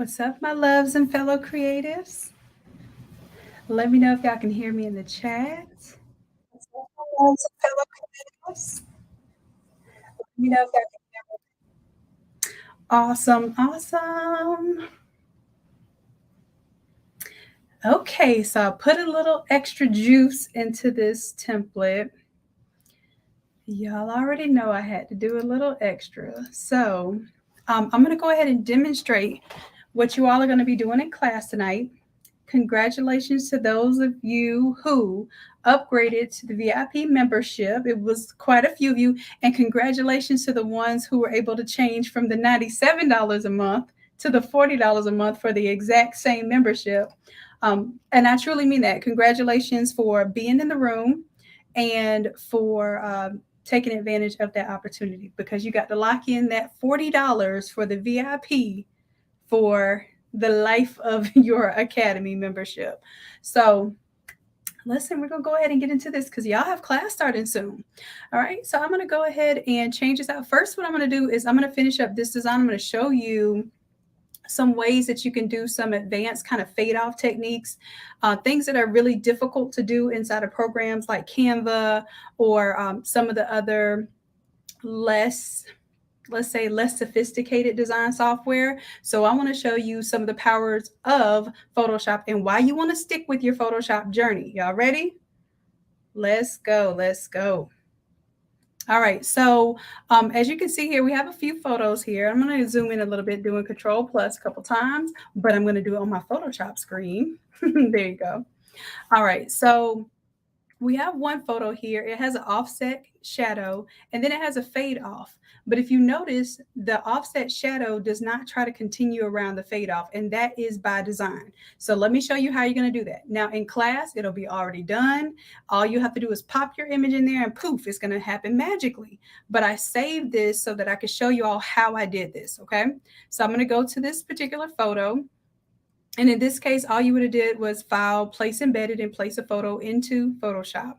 What's up, my loves and fellow creatives? Let me know if y'all can hear me in the chat. What's up, my loves and fellow creatives? Let me know if y'all can hear me. Awesome, awesome. Okay, so I put a little extra juice into this template. Y'all already know I had to do a little extra. So I'm going to go ahead and demonstrate what you all are going to be doing in class tonight. Congratulations to those of you who upgraded to the VIP membership. It was quite a few of you. And congratulations to the ones who were able to change from the $97 a month to the $40 a month for the exact same membership. And I truly mean that. Congratulations for being in the room and for taking advantage of that opportunity, because you got to lock in that $40 for the VIP for the life of your academy membership. So listen, we're going to go ahead and get into this because y'all have class starting soon. All right, so I'm going to go ahead and change this out. First, what I'm going to do is I'm going to finish up this design. I'm going to show you some ways that you can do some advanced kind of fade off techniques, things that are really difficult to do inside of programs like Canva or some of the other less, let's say, less sophisticated design software. So I want to show you some of the powers of Photoshop and why you want to stick with your Photoshop journey. Y'all ready? Let's go. Let's go. All right, so as you can see here, we have a few photos here. I'm going to zoom in a little bit, doing Control Plus a couple times, but I'm going to do it on my Photoshop screen. There you go. All right, so we have one photo here. It has an offset shadow and then it has a fade off. But if you notice, the offset shadow does not try to continue around the fade off, and that is by design. So let me show you how you're going to do that. Now in class, it'll be already done. All you have to do is pop your image in there and poof, it's going to happen magically. But I saved this so that I could show you all how I did this, okay? So I'm going to go to this particular photo. And in this case, all you would have did was File, Place Embedded, and place a photo into Photoshop.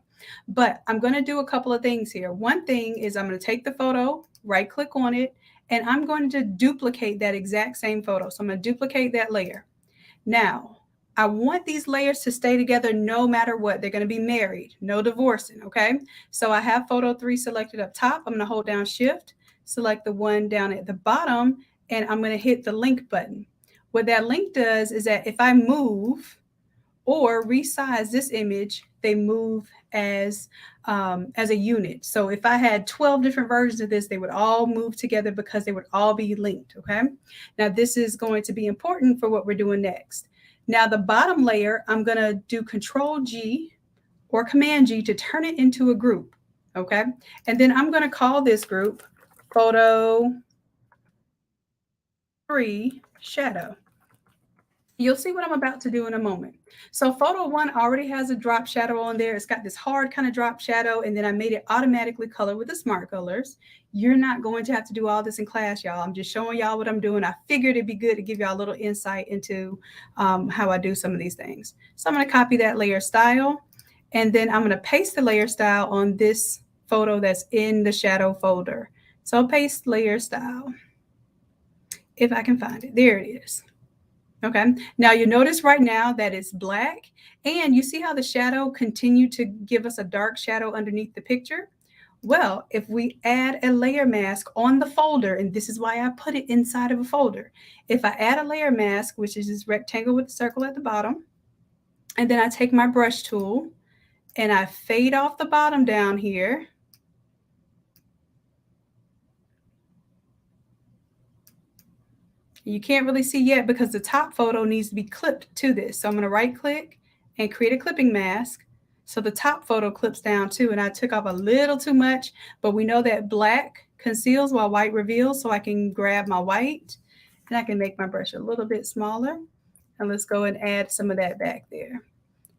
But I'm going to do a couple of things here. One thing is I'm going to take the photo, right click on it, and I'm going to duplicate that exact same photo. So I'm going to duplicate that layer. Now, I want these layers to stay together no matter what. They're going to be married, no divorcing, okay? So I have photo 3 selected up top. I'm going to hold down Shift, select the one down at the bottom, and I'm going to hit the link button. What that link does is that if I move or resize this image, they move as a unit. So if I had 12 different versions of this, they would all move together because they would all be linked, okay? Now this is going to be important for what we're doing next. Now the bottom layer, I'm gonna do Control G or Command G to turn it into a group, okay? And then I'm gonna call this group Photo 3 Shadow. You'll see what I'm about to do in a moment. So photo 1 already has a drop shadow on there. It's got this hard kind of drop shadow, and then I made it automatically color with the smart colors. You're not going to have to do all this in class, y'all. I'm just showing y'all what I'm doing. I figured it'd be good to give y'all a little insight into how I do some of these things. So I'm going to copy that layer style, and then I'm going to paste the layer style on this photo that's in the shadow folder. So I'll paste layer style if I can find it. There it is. Okay, now you notice right now that it's black, and you see how the shadow continued to give us a dark shadow underneath the picture? Well, if we add a layer mask on the folder, and this is why I put it inside of a folder. If I add a layer mask, which is this rectangle with a circle at the bottom, and then I take my brush tool and I fade off the bottom down here, you can't really see yet because the top photo needs to be clipped to this. So I'm going to right click and create a clipping mask. So the top photo clips down too, and I took off a little too much, but we know that black conceals while white reveals. So I can grab my white and I can make my brush a little bit smaller. And let's go and add some of that back there.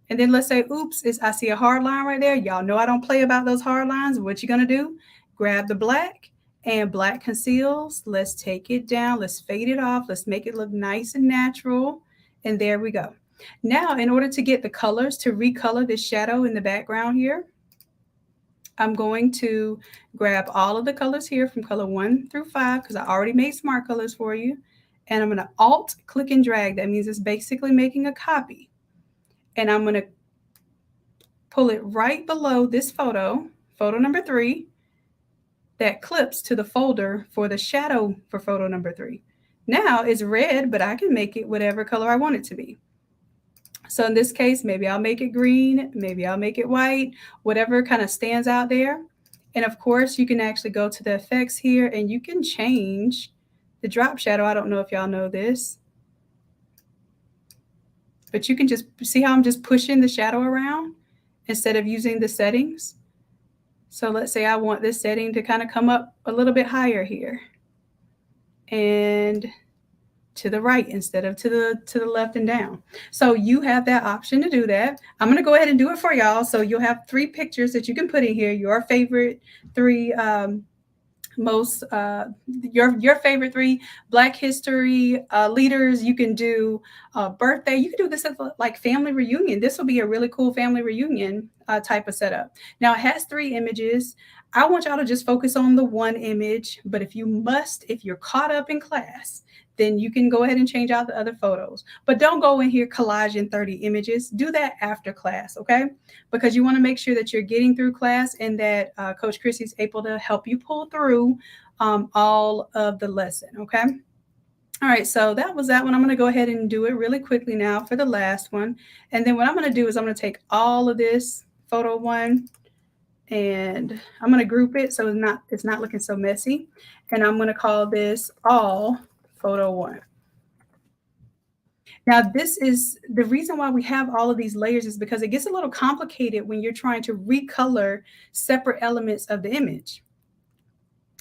And then let's say, oops, I see a hard line right there. Y'all know I don't play about those hard lines. What you're going to do, grab the black, and black conceals. Let's take it down. Let's fade it off. Let's make it look nice and natural. And there we go. Now, in order to get the colors to recolor this shadow in the background here, I'm going to grab all of the colors here from color 1 through 5 because I already made smart colors for you. and I'm going to Alt, click and drag. That means it's basically making a copy. And I'm going to pull it right below this photo, photo number 3, that clips to the folder for the shadow for photo number 3. Now it's red, but I can make it whatever color I want it to be. So in this case, maybe I'll make it green, maybe I'll make it white, whatever kind of stands out there. And of course, you can actually go to the effects here and you can change the drop shadow. I don't know if y'all know this, but you can just see how I'm just pushing the shadow around instead of using the settings. So let's say I want this setting to kind of come up a little bit higher here and to the right instead of to the left and down. So you have that option to do that. I'm going to go ahead and do it for y'all. So you'll have 3 pictures that you can put in here, your favorite 3 most your favorite 3 Black history leaders. You can do birthday. You can do this as like family reunion. This will be a really cool family reunion type of setup. Now it has 3 images. I want y'all to just focus on the 1 image, but if you're caught up in class, then you can go ahead and change out the other photos. But don't go in here collaging 30 images. Do that after class, okay? Because you want to make sure that you're getting through class and that Coach Chrissy's able to help you pull through all of the lesson, okay? All right, so that was that one. I'm going to go ahead and do it really quickly now for the last one. And then what I'm going to do is I'm going to take all of this photo 1 and I'm going to group it so it's not looking so messy. And I'm going to call this all photo 1. Now, this is the reason why we have all of these layers is because it gets a little complicated when you're trying to recolor separate elements of the image.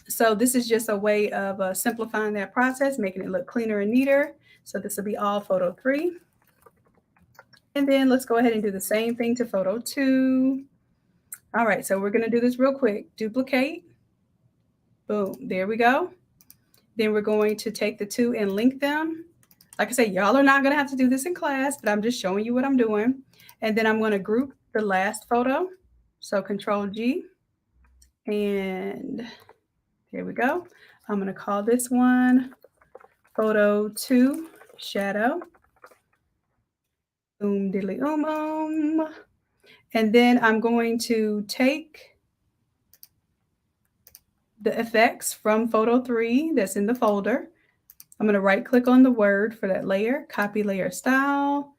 So this is just a way of simplifying that process, making it look cleaner and neater. So this will be all photo 3. And then let's go ahead and do the same thing to photo 2. All right, so we're going to do this real quick. Duplicate. Boom, there we go. Then we're going to take the 2 and link them. Like I said, y'all are not going to have to do this in class, but I'm just showing you what I'm doing. And then I'm going to group the last photo. So Control G. And here we go. I'm going to call this one photo 2 shadow. Boom, diddly, And then I'm going to take the effects from photo 3 that's in the folder. I'm going to right click on the word for that layer, copy layer style,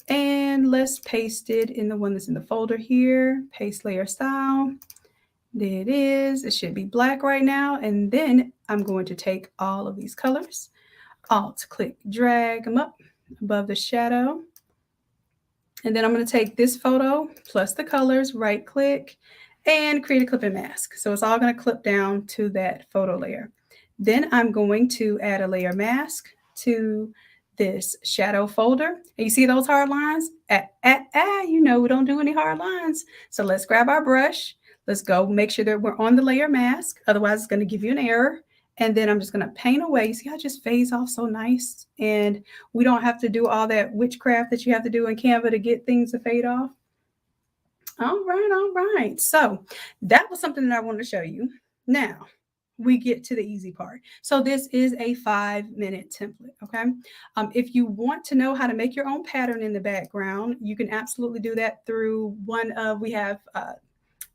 and let's paste it in the one that's in the folder here, paste layer style. There it is. It should be black right now. And then I'm going to take all of these colors, Alt, click, drag them up above the shadow. And then I'm going to take this photo plus the colors, right click, and create a clip and mask. So it's all going to clip down to that photo layer. Then I'm going to add a layer mask to this shadow folder. And you see those hard lines? You know, we don't do any hard lines. So let's grab our brush. Let's go make sure that we're on the layer mask. Otherwise, it's going to give you an error. And then I'm just going to paint away. You see how it just fades off so nice? And we don't have to do all that witchcraft that you have to do in Canva to get things to fade off. All right. So that was something that I wanted to show you. Now, we get to the easy part. So this is a 5-minute template, okay? If you want to know how to make your own pattern in the background, you can absolutely do that through we have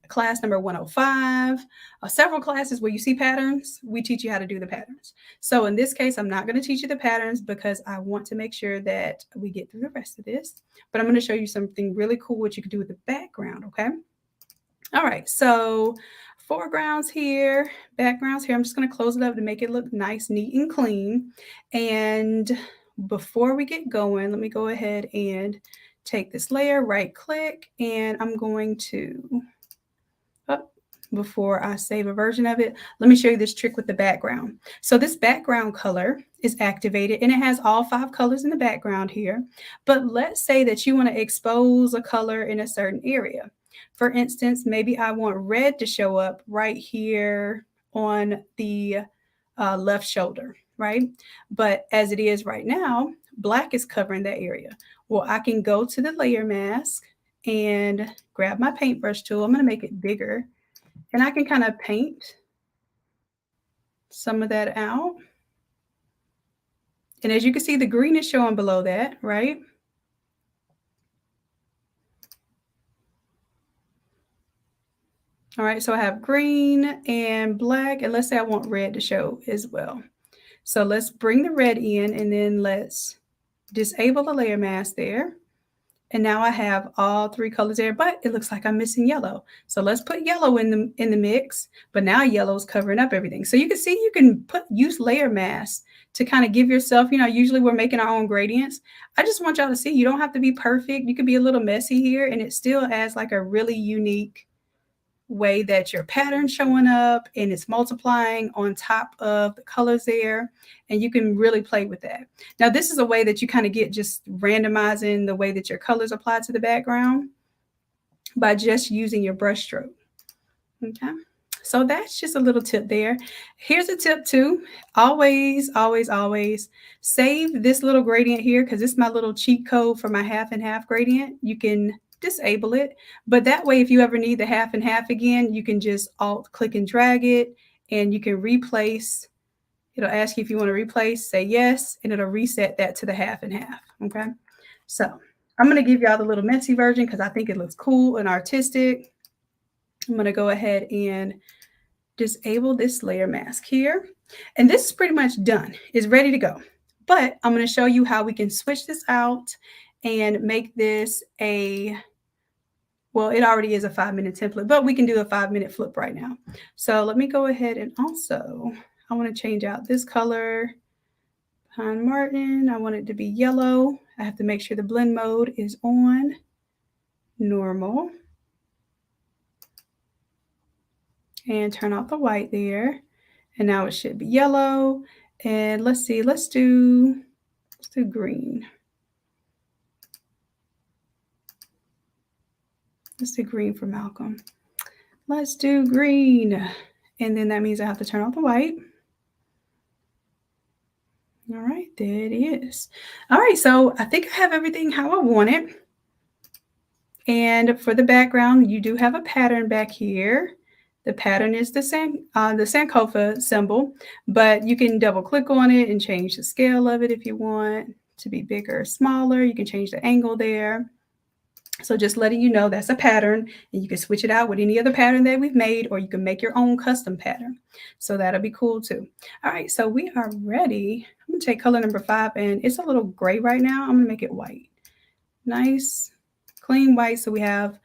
class number 105, several classes where you see patterns, we teach you how to do the patterns. So in this case, I'm not going to teach you the patterns because I want to make sure that we get through the rest of this, but I'm going to show you something really cool what you can do with the background, okay? All right, so foregrounds here, backgrounds here. I'm just going to close it up to make it look nice, neat, and clean. And before we get going, let me go ahead and take this layer, right click, and I'm going to, before I save a version of it, let me show you this trick with the background. So this background color is activated and it has all 5 colors in the background here. But let's say that you want to expose a color in a certain area. For instance, maybe I want red to show up right here on the left shoulder, right? But as it is right now, black is covering that area. Well, I can go to the layer mask and grab my paintbrush tool. I'm going to make it bigger. And I can kind of paint some of that out. And as you can see, the green is showing below that, right? All right, so I have green and black, and let's say I want red to show as well. So let's bring the red in, and then let's disable the layer mask there. And now I have all three colors there, but it looks like I'm missing yellow. So let's put yellow in the mix, but now yellow's covering up everything. So you can see you can use layer masks to kind of give yourself, usually we're making our own gradients. I just want y'all to see you don't have to be perfect. You could be a little messy here, and it still adds like a really unique way that your pattern's showing up and it's multiplying on top of the colors there, and you can really play with that. Now this is a way that you kind of get just randomizing the way that your colors apply to the background by just using your brush stroke. Okay, so that's just a little tip there. Here's a tip too. Always save this little gradient here, because it's my little cheat code for my half and half gradient. You can disable it, but that way if you ever need the half and half again, you can just alt click and drag it, and you can replace. It'll ask you if you want to replace, say yes, and it'll reset that to the half and half. Okay, so I'm going to give y'all the little messy version because I think it looks cool and artistic. I'm going to go ahead and disable this layer mask here, and this is pretty much done. It's ready to go, but I'm going to show you how we can switch this out and make this well, it already is a 5-minute template, but we can do a 5-minute flip right now. So let me go ahead and also, I want to change out this color, Pine Martin. I want it to be yellow. I have to make sure the blend mode is on normal. And turn off the white there. And now it should be yellow. And let's see, let's do green. Let's do green for Malcolm. Let's do green. And then that means I have to turn off the white. All right, there it is. All right, so I think I have everything how I want it. And for the background, you do have a pattern back here. The pattern is the Sankofa symbol, but you can double click on it and change the scale of it if you want to be bigger or smaller. You can change the angle there. So just letting you know that's a pattern, and you can switch it out with any other pattern that we've made, or you can make your own custom pattern. So that'll be cool too. All right, so we are ready. I'm gonna take color number 5, and it's a little gray right now. I'm gonna make it white. Nice, clean white. So we have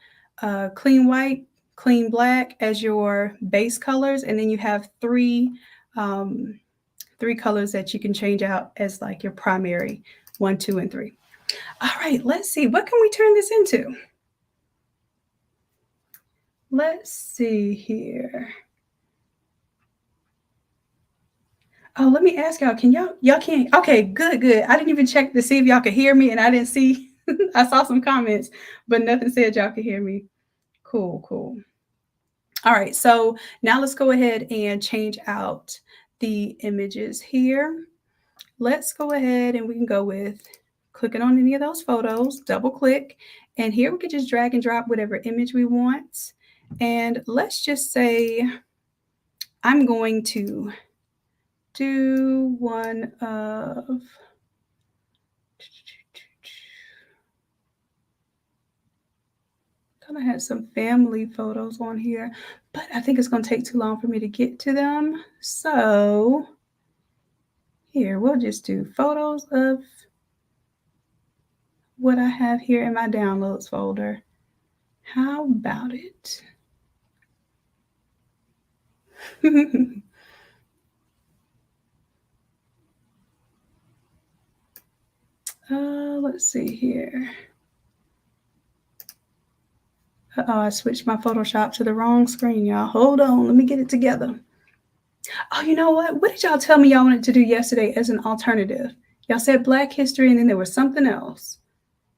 clean white, clean black as your base colors, and then you have three colors that you can change out as like your primary 1, 2, and 3. All right, let's see. What can we turn this into? Let's see here. Oh, let me ask y'all. Can y'all can't? Okay, good. I didn't even check to see if y'all could hear me, and I didn't see. I saw some comments, but nothing said y'all could hear me. Cool. All right, so now let's go ahead and change out the images here. Let's go ahead and we can go with clicking on any of those photos, double click, and here we can just drag and drop whatever image we want. And let's just say I'm going to do one of, I had some family photos on here, but I think it's going to take too long for me to get to them. So here, we'll just do photos of what I have here in my downloads folder. How about it? Let's see here. Uh-oh, I switched my Photoshop to the wrong screen, y'all. Hold on, let me get it together. Oh, you know what? What did y'all tell me y'all wanted to do yesterday as an alternative? Y'all said Black history, and then there was something else.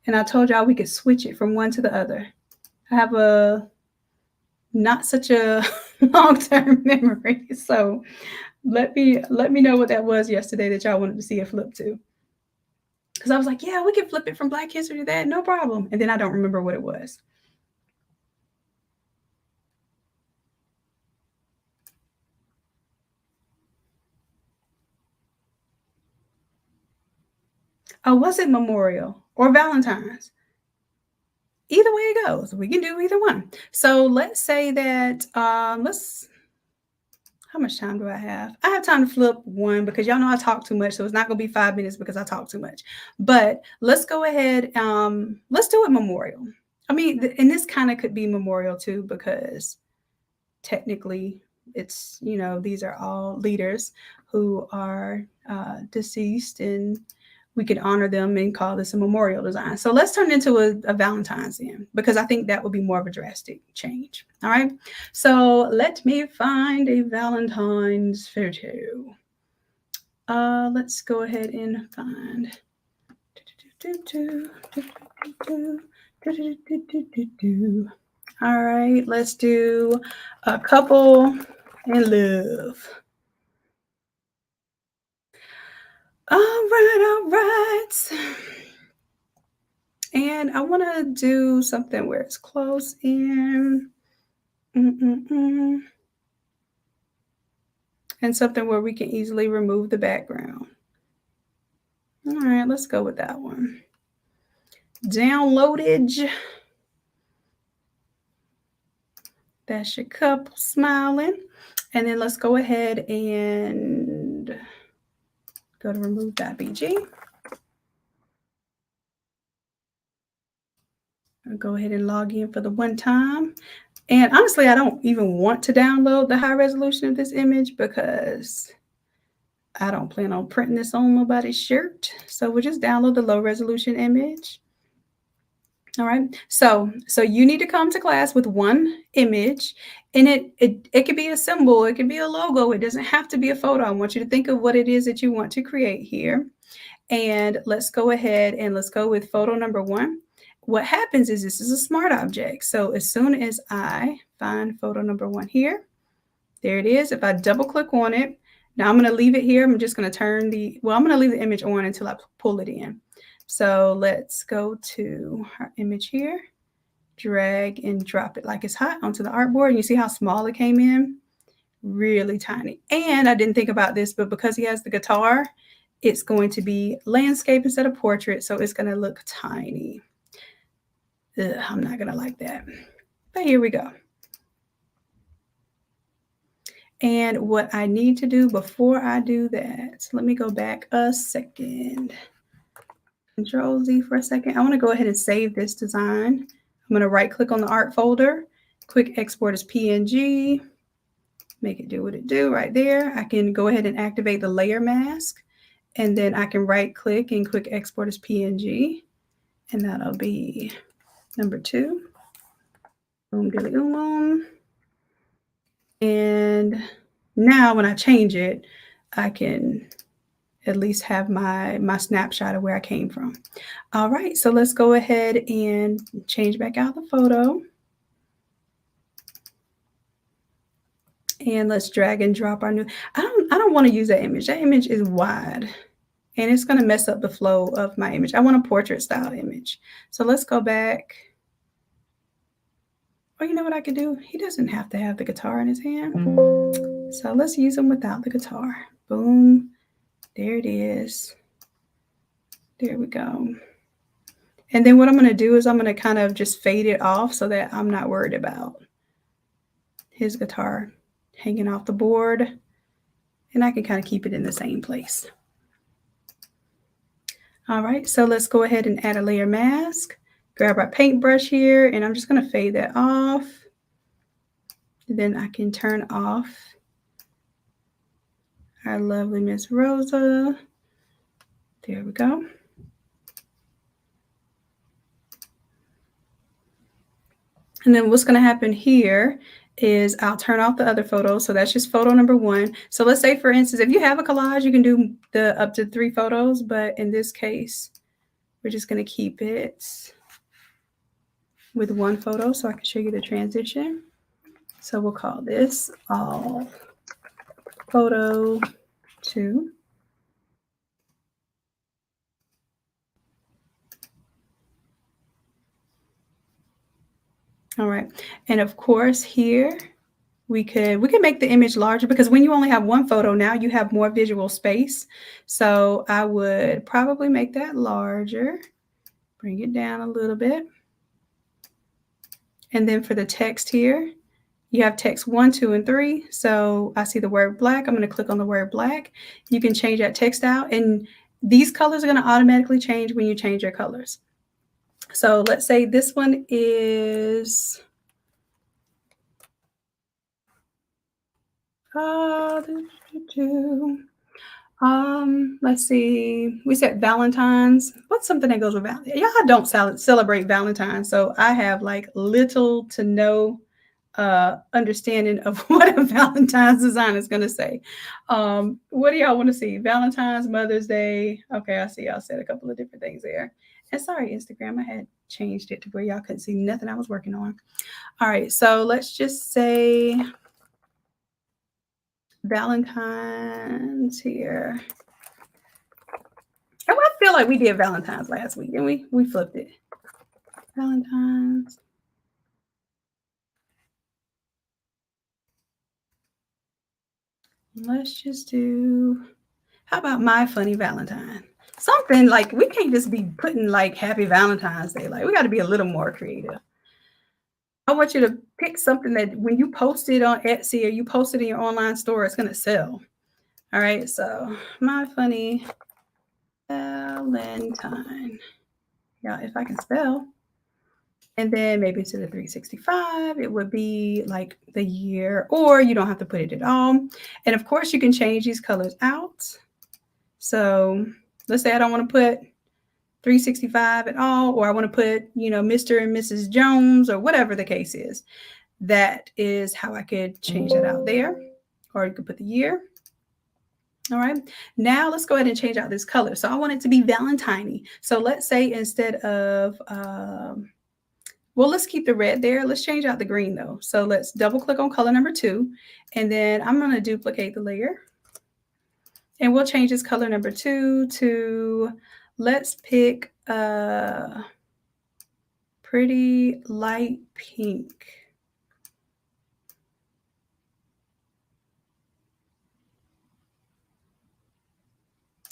And I told y'all we could switch it from one to the other. I have a not such a long-term memory. So let me know what that was yesterday that y'all wanted to see it flip to. Because I was like, yeah, we can flip it from Black history to that, no problem. And then I don't remember what it was. Oh, was it Memorial or Valentine's? Either way it goes, we can do either one. So let's say that how much time do I have? I have time to flip one because y'all know I talk too much, so it's not gonna be 5 minutes because I talk too much. But let's go ahead. Let's do it Memorial. I mean, and this kind of could be Memorial too because technically it's these are all leaders who are deceased, and we could honor them and call this a memorial design. So let's turn it into a Valentine's then, because I think that would be more of a drastic change. All right. So let me find a Valentine's photo. Let's go ahead and find. All right, let's do a couple in love. All right, all right. And I want to do something where it's close in. And something where we can easily remove the background. All right, let's go with that one. Downloadage. That's your couple smiling. And then let's go ahead and go to remove.bg. I'll go ahead and log in for the one time. And honestly, I don't even want to download the high resolution of this image because I don't plan on printing this on nobody's shirt. So we'll just download the low resolution image. All right. So you need to come to class with one image, and it could be a symbol, it could be a logo. It doesn't have to be a photo. I want you to think of what it is that you want to create here. And let's go ahead and let's go with photo number 1. What happens is this is a smart object. So as soon as I find photo number 1 here, there it is. If I double click on it, now I'm going to leave it here. I'm just going to I'm going to leave the image on until I pull it in. So let's go to our image here, drag and drop it like it's hot onto the artboard. And you see how small it came in? Really tiny. And I didn't think about this, but because he has the guitar, it's going to be landscape instead of portrait. So it's going to look tiny. Ugh, I'm not going to like that. But here we go. And what I need to do before I do that, let me go back a second. Control Z for a second. I want to go ahead and save this design. I'm going to right click on the art folder, quick export as PNG, make it do what it do right there. I can go ahead and activate the layer mask, and then I can right click and quick export as PNG, and that'll be number 2. Boom, dilly, boom. And now when I change it, I can at least have my snapshot of where I came from. All right, so let's go ahead and change back out the photo. And let's drag and drop our new, I don't want to use that image. That image is wide and it's going to mess up the flow of my image. I want a portrait style image. So let's go back. Well, you know what I could do? He doesn't have to have the guitar in his hand. So let's use him without the guitar. Boom. There it is. There we go. And then what I'm going to do is I'm going to kind of just fade it off so that I'm not worried about his guitar hanging off the board. And I can kind of keep it in the same place. All right, so let's go ahead and add a layer mask. Grab our paintbrush here, and I'm just going to fade that off. Then I can turn off our lovely Miss Rosa. There we go. And then what's going to happen here is I'll turn off the other photos. So that's just photo number 1. So let's say, for instance, if you have a collage, you can do the up to 3 photos. But in this case, we're just going to keep it with 1 photo so I can show you the transition. So we'll call this all photo 2. All right. And of course, here we could make the image larger, because when you only have one photo, now you have more visual space. So I would probably make that larger, bring it down a little bit. And then for the text here, you have text 1, 2, and 3. So I see the word black. I'm going to click on the word black. You can change that text out, and these colors are going to automatically change when you change your colors. So let's say this one is let's see. We said Valentine's. What's something that goes with Valentine's? Y'all don't celebrate Valentine's, so I have like little to no understanding of what a Valentine's design is going to say. What do y'all want to see? Valentine's, Mother's Day. Okay, I see y'all said a couple of different things there. And sorry, Instagram, I had changed it to where y'all couldn't see nothing I was working on. All right, so let's just say Valentine's here. Oh, I feel like we did Valentine's last week, and we flipped it. Valentine's. Let's just do, how about My Funny Valentine? Something like, we can't just be putting like Happy Valentine's Day. Like, we got to be a little more creative. I want you to pick something that when you post it on Etsy or you post it in your online store, it's going to sell. All right, so My Funny Valentine. Yeah, if I can spell. And then maybe to the 365, it would be like the year, or you don't have to put it at all. And of course, you can change these colors out. So let's say I don't want to put 365 at all, or I want to put, Mr. and Mrs. Jones, or whatever the case is. That is how I could change that out there. Or you could put the year. All right, now let's go ahead and change out this color. So I want it to be Valentine-y. So let's say instead of, well, let's keep the red there. Let's change out the green though. So let's double click on color number 2, and then I'm going to duplicate the layer. And we'll change this color number 2 to, let's pick a pretty light pink.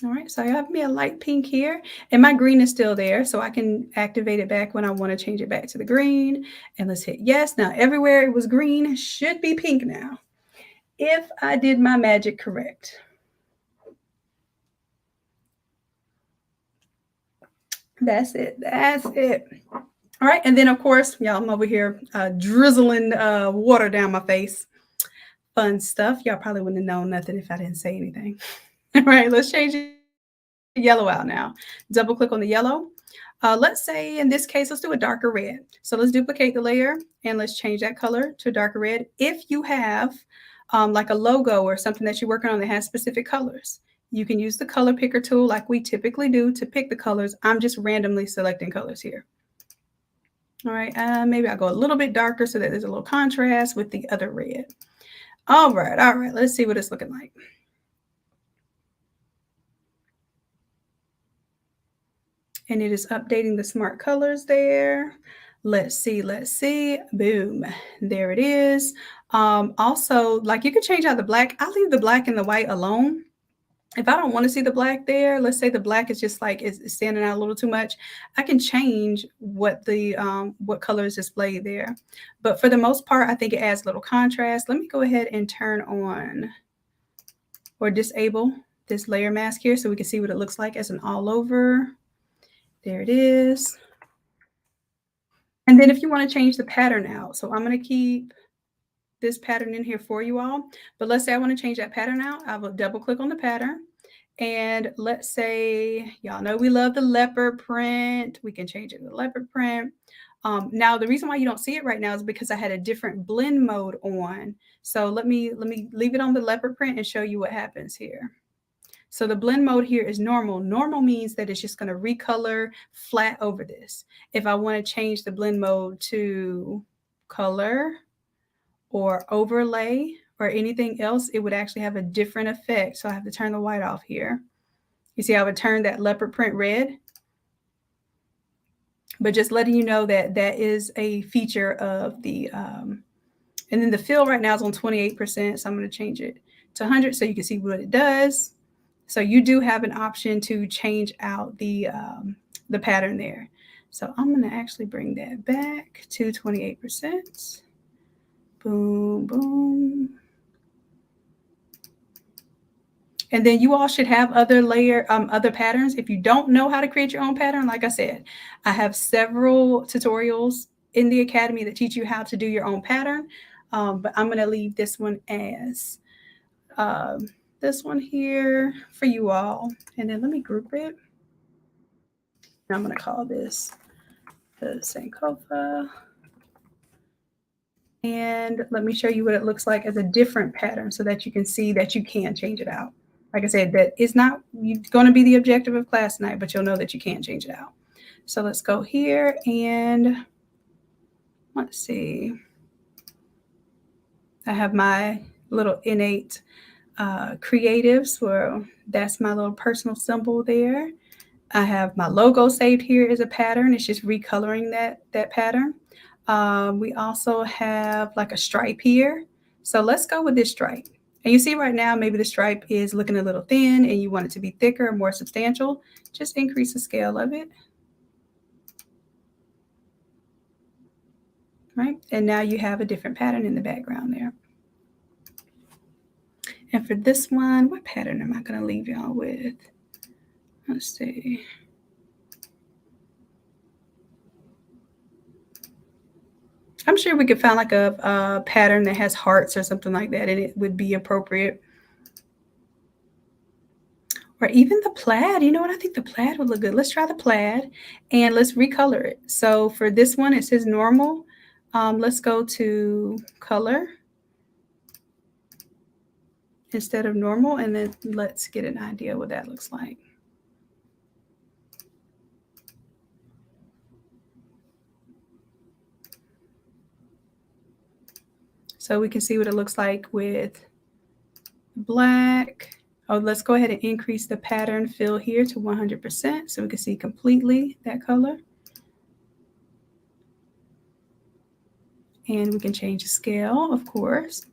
All right, so I have me a light pink here, and my green is still there, so I can activate it back when I want to change it back to the green. And let's hit yes. Now everywhere it was green should be pink now, if I did my magic correct. That's it. That's it. All right, and then of course, y'all, I'm over here drizzling water down my face. Fun stuff. Y'all probably wouldn't have known nothing if I didn't say anything. All right, let's change the yellow out now. Double click on the yellow. Let's say in this case, let's do a darker red. So let's duplicate the layer and let's change that color to darker red. If you have like a logo or something that you're working on that has specific colors, you can use the color picker tool like we typically do to pick the colors. I'm just randomly selecting colors here. All right, maybe I'll go a little bit darker so that there's a little contrast with the other red. All right, let's see what it's looking like. And it is updating the smart colors there. Let's see. Boom, there it is. Also, like, you can change out the black. I leave the black and the white alone. If I don't want to see the black there, let's say the black is just like it's standing out a little too much, I can change what the what color is displayed there. But for the most part, I think it adds a little contrast. Let me go ahead and turn on or disable this layer mask here so we can see what it looks like as an all over. There it is. And then if you want to change the pattern out, so I'm going to keep this pattern in here for you all. But let's say I want to change that pattern out. I will double click on the pattern. And let's say, y'all know we love the leopard print. We can change it to the leopard print. Now, the reason why you don't see it right now is because I had a different blend mode on. So let me leave it on the leopard print and show you what happens here. So the blend mode here is normal. Normal means that it's just going to recolor flat over this. If I want to change the blend mode to color or overlay or anything else, it would actually have a different effect. So I have to turn the white off here. You see, I would turn that leopard print red. But just letting you know that that is a feature of the And then the fill right now is on 28%. So I'm going to change it to 100 so you can see what it does. So you do have an option to change out the pattern there. So I'm going to actually bring that back to 28%. Boom, boom. And then you all should have other patterns. If you don't know how to create your own pattern, like I said, I have several tutorials in the Academy that teach you how to do your own pattern. But I'm going to leave this one as this one here for you all. And then let me group it. I'm going to call this the Sankofa. And let me show you what it looks like as a different pattern so that you can see that you can change it out. Like I said, that is not going to be the objective of class tonight, but you'll know that you can change it out. So let's go here and let's see. I have my little innate creatives where that's my little personal symbol there. I have my logo saved here as a pattern. It's just recoloring that pattern. We also have like a stripe here. So let's go with this stripe. And you see right now, maybe the stripe is looking a little thin and you want it to be thicker, more substantial. Just increase the scale of it. Right? And now you have a different pattern in the background there. And for this one, what pattern am I going to leave y'all with? Let's see. I'm sure we could find like a pattern that has hearts or something like that, and it would be appropriate. Or even the plaid. You know what? I think the plaid would look good. Let's try the plaid and let's recolor it. So for this one, it says normal. Let's go to color instead of normal, and then let's get an idea what that looks like. So we can see what it looks like with black. Oh, let's go ahead and increase the pattern fill here to 100% so we can see completely that color. And we can change the scale, of course.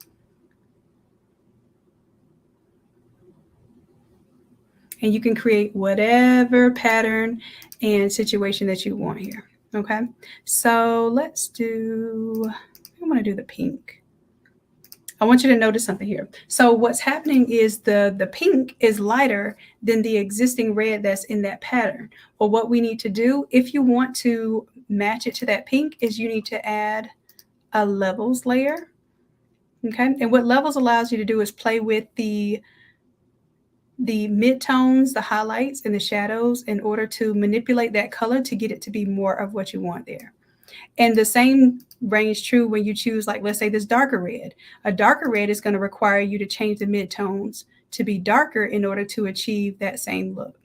And you can create whatever pattern and situation that you want here. Okay, so let's do, I want to do the pink. I want you to notice something here. So what's happening is the pink is lighter than the existing red that's in that pattern. Well, what we need to do, if you want to match it to that pink, is you need to add a levels layer. Okay, and what levels allows you to do is play with the midtones, the highlights, and the shadows in order to manipulate that color to get it to be more of what you want there. And the same reigns true when you choose, like, let's say this darker red. A darker red is going to require you to change the midtones to be darker in order to achieve that same look.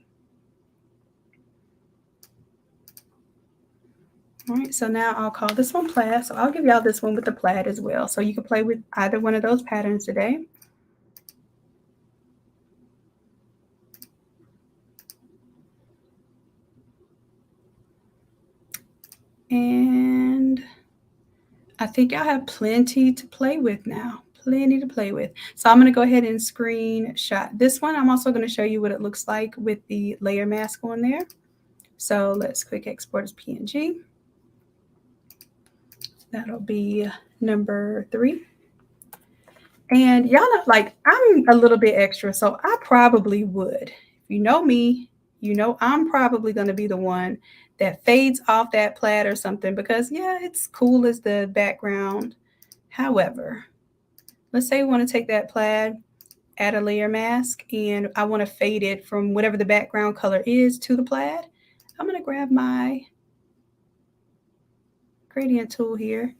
All right, so now I'll call this one plaid. So I'll give y'all this one with the plaid as well. So you can play with either one of those patterns today. And I think y'all have plenty to play with now. Plenty to play with. So I'm going to go ahead and screenshot this one. I'm also going to show you what it looks like with the layer mask on there. So let's quick export as PNG. That'll be number 3. And y'all know, like, I'm a little bit extra, so I probably would. If you know me, you know I'm probably going to be the one that fades off that plaid or something because, yeah, it's cool as the background. However, let's say we want to take that plaid, add a layer mask, and I want to fade it from whatever the background color is to the plaid. I'm going to grab my gradient tool here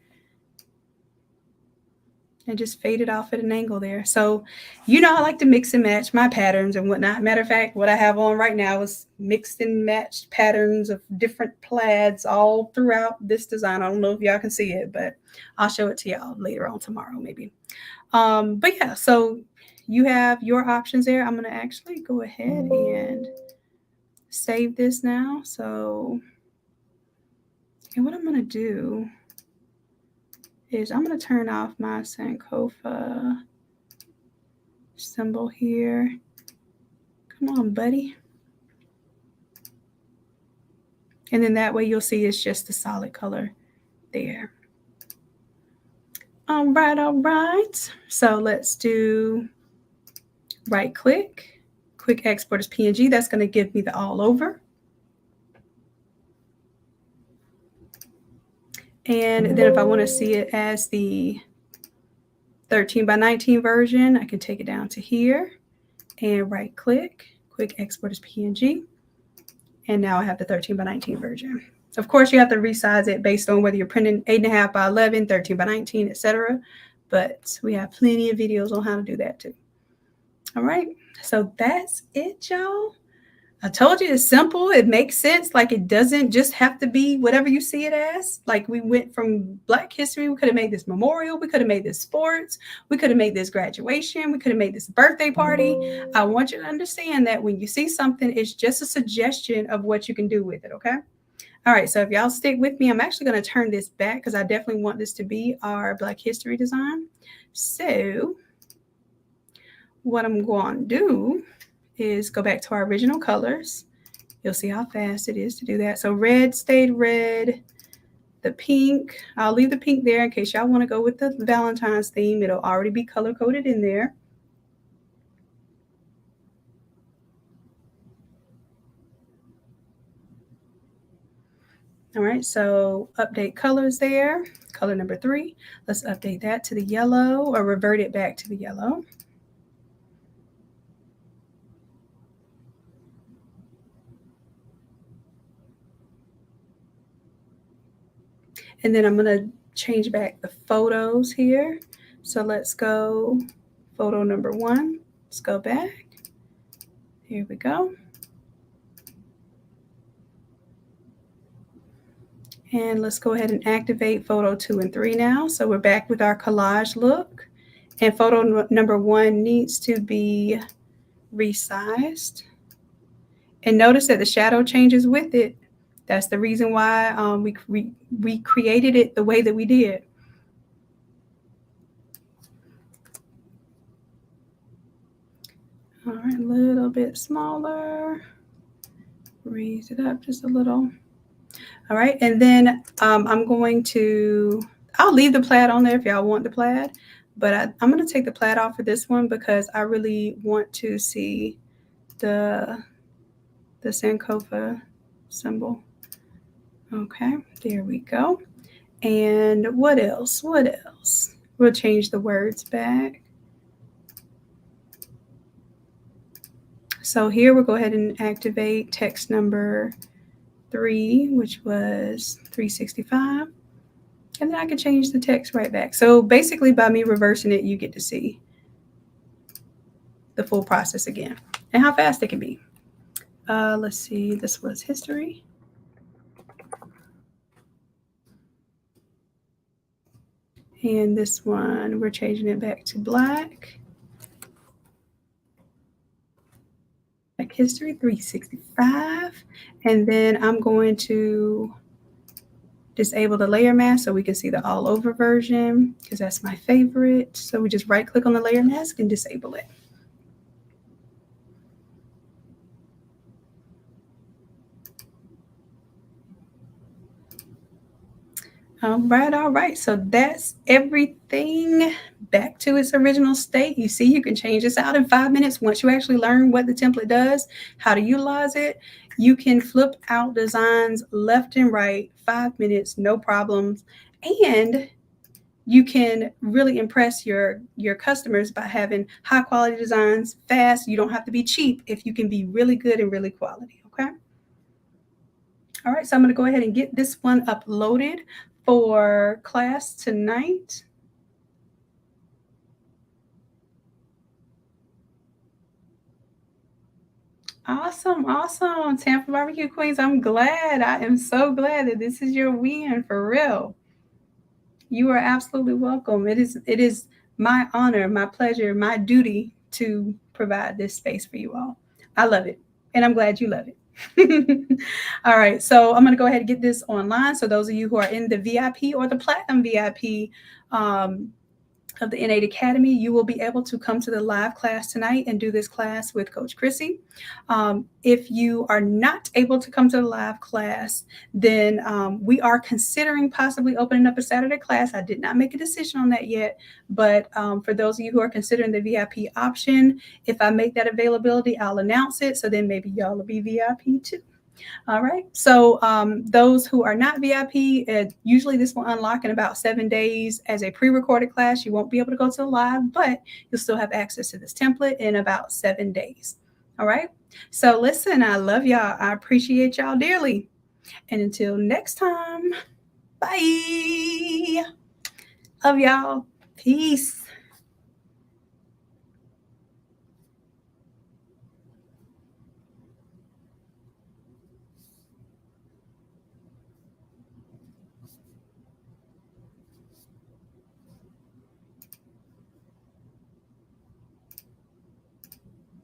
and just fade it off at an angle there. So, you know, I like to mix and match my patterns and whatnot. Matter of fact, what I have on right now is mixed and matched patterns of different plaids all throughout this design. I don't know if y'all can see it, but I'll show it to y'all later on tomorrow, maybe. But yeah, so you have your options there. I'm going to actually go ahead and save this now. So, and what I'm going to do is I'm going to turn off my Sankofa symbol here. Come on, buddy. And then that way you'll see it's just the solid color there. All right. So let's do right click, quick export as PNG. That's going to give me the all over. And then if I want to see it as the 13 by 19 version, I can take it down to here and right click, quick export as PNG. And now I have the 13 by 19 version. Of course, you have to resize it based on whether you're printing 8.5 by 11, 13 by 19, etc. But we have plenty of videos on how to do that too. All right, so that's it, y'all. I told you it's simple. It makes sense. Like, it doesn't just have to be whatever you see it as. Like, we went from Black History. We could have made this memorial. We could have made this sports. We could have made this graduation. We could have made this birthday party. I want you to understand that when you see something, it's just a suggestion of what you can do with it, okay? All right, so if y'all stick with me, I'm actually going to turn this back because I definitely want this to be our Black History design. So what I'm going to do is go back to our original colors. You'll see how fast it is to do that. So red stayed red. The pink, I'll leave the pink there in case y'all want to go with the Valentine's theme. It'll already be color coded in there. All right, so update colors there. Color number 3. Let's update that to the yellow or revert it back to the yellow. And then I'm going to change back the photos here. So let's go photo number 1. Let's go back. Here we go. And let's go ahead and activate photo 2 and 3 now. So we're back with our collage look. And photo number 1 needs to be resized. And notice that the shadow changes with it. That's the reason why we created it the way that we did. All right, a little bit smaller. Raise it up just a little. All right, and then I'm going to, I'll leave the plaid on there if y'all want the plaid, but I'm going to take the plaid off for this one because I really want to see the Sankofa symbol. Okay, there we go. And what else? We'll change the words back. So here we'll go ahead and activate text number 3, which was 365. And then I can change the text right back. So basically by me reversing it, you get to see the full process again and how fast it can be. Let's see, this was history. And this one, we're changing it back to black. Black history 365. And then I'm going to disable the layer mask so we can see the all over version because that's my favorite. So we just right click on the layer mask and disable it. All right. So that's everything back to its original state. You see, you can change this out in 5 minutes. Once you actually learn what the template does, how to utilize it, you can flip out designs left and right, 5 minutes, no problems. And you can really impress your customers by having high quality designs fast. You don't have to be cheap if you can be really good and really quality. Okay. All right. So I'm going to go ahead and get this one uploaded for class tonight. Awesome. Tampa Barbecue Queens, I'm glad. I am so glad that this is your win for real. You are absolutely welcome. It is my honor, my pleasure, my duty to provide this space for you all. I love it, and I'm glad you love it. All right, so I'm going to go ahead and get this online. So those of you who are in the VIP or the Platinum VIP of the N8 Academy, you will be able to come to the live class tonight and do this class with Coach Chrissy. If you are not able to come to the live class, then we are considering possibly opening up a Saturday class. I did not make a decision on that yet, but for those of you who are considering the VIP option, if I make that availability, I'll announce it. So then maybe y'all will be VIP too. All right. So those who are not VIP, usually this will unlock in about 7 days as a pre-recorded class. You won't be able to go to the live, but you'll still have access to this template in about 7 days. All right. So listen, I love y'all. I appreciate y'all dearly. And until next time, bye. Love y'all. Peace.